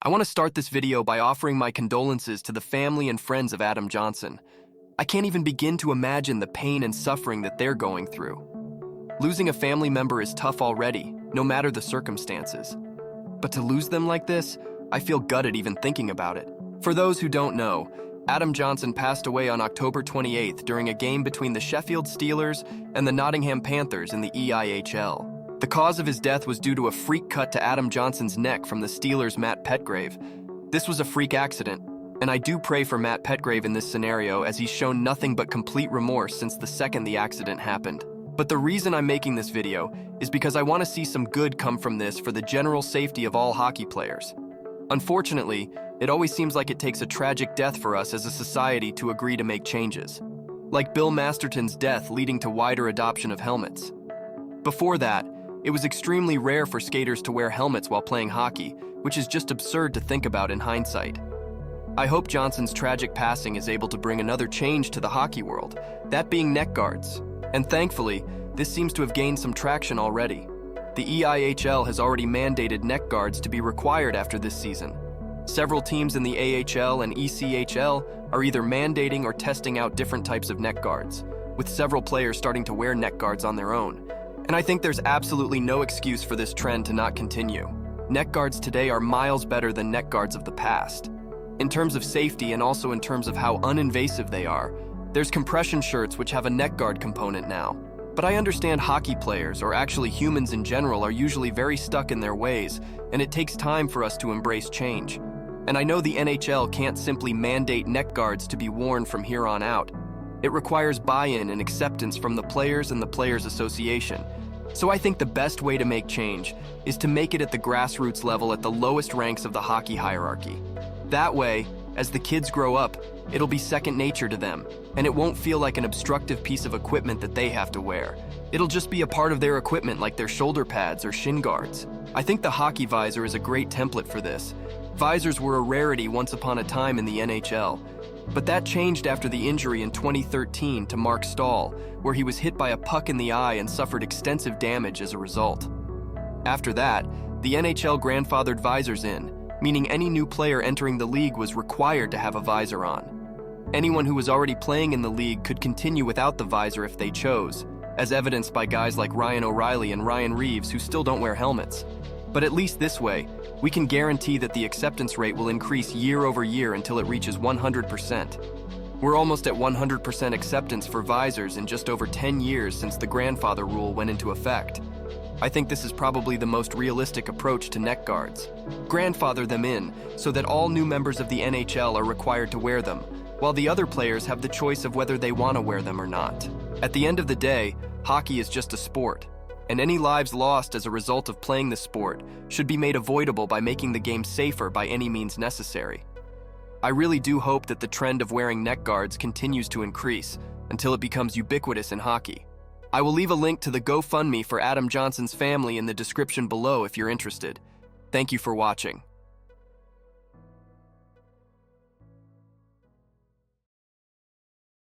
I want to start this video by offering my condolences to the family and friends of Adam Johnson. I can't even begin to imagine the pain and suffering that they're going through. Losing a family member is tough already, no matter the circumstances. But to lose them like this, I feel gutted even thinking about it. For those who don't know, Adam Johnson passed away on October 28th during a game between the Sheffield Steelers and the Nottingham Panthers in the EIHL. The cause of his death was due to a freak cut to Adam Johnson's neck from the Steelers' Matt Petgrave. This was a freak accident, and I do pray for Matt Petgrave in this scenario, as he's shown nothing but complete remorse since the second the accident happened. But the reason I'm making this video is because I want to see some good come from this for the general safety of all hockey players. Unfortunately, it always seems like it takes a tragic death for us as a society to agree to make changes. Like Bill Masterton's death leading to wider adoption of helmets. Before that, it was extremely rare for skaters to wear helmets while playing hockey, which is just absurd to think about in hindsight. I hope Johnson's tragic passing is able to bring another change to the hockey world, that being neck guards. And thankfully, this seems to have gained some traction already. The EIHL has already mandated neck guards to be required after this season. Several teams in the AHL and ECHL are either mandating or testing out different types of neck guards, with several players starting to wear neck guards on their own. And I think there's absolutely no excuse for this trend to not continue. Neck guards today are miles better than neck guards of the past. In terms of safety and also in terms of how uninvasive they are, there's compression shirts which have a neck guard component now. But I understand hockey players, or actually humans in general, are usually very stuck in their ways, and it takes time for us to embrace change. And I know the NHL can't simply mandate neck guards to be worn from here on out. It requires buy-in and acceptance from the players and the Players Association. So I think the best way to make change is to make it at the grassroots level at the lowest ranks of the hockey hierarchy. That way, as the kids grow up, it'll be second nature to them, and it won't feel like an obstructive piece of equipment that they have to wear. It'll just be a part of their equipment, like their shoulder pads or shin guards. I think the hockey visor is a great template for this. Visors were a rarity once upon a time in the NHL, but that changed after the injury in 2013 to Mark Stahl, where he was hit by a puck in the eye and suffered extensive damage as a result. After that, the NHL grandfathered visors in, meaning any new player entering the league was required to have a visor on. Anyone who was already playing in the league could continue without the visor if they chose, as evidenced by guys like Ryan O'Reilly and Ryan Reeves, who still don't wear helmets. But at least this way, we can guarantee that the acceptance rate will increase year over year until it reaches 100%. We're almost at 100% acceptance for visors in just over 10 years since the grandfather rule went into effect. I think this is probably the most realistic approach to neck guards. Grandfather them in so that all new members of the NHL are required to wear them, while the other players have the choice of whether they want to wear them or not. At the end of the day, hockey is just a sport, and any lives lost as a result of playing the sport should be made avoidable by making the game safer by any means necessary. I really do hope that the trend of wearing neck guards continues to increase until it becomes ubiquitous in hockey. I will leave a link to the GoFundMe for Adam Johnson's family in the description below if you're interested. Thank you for watching.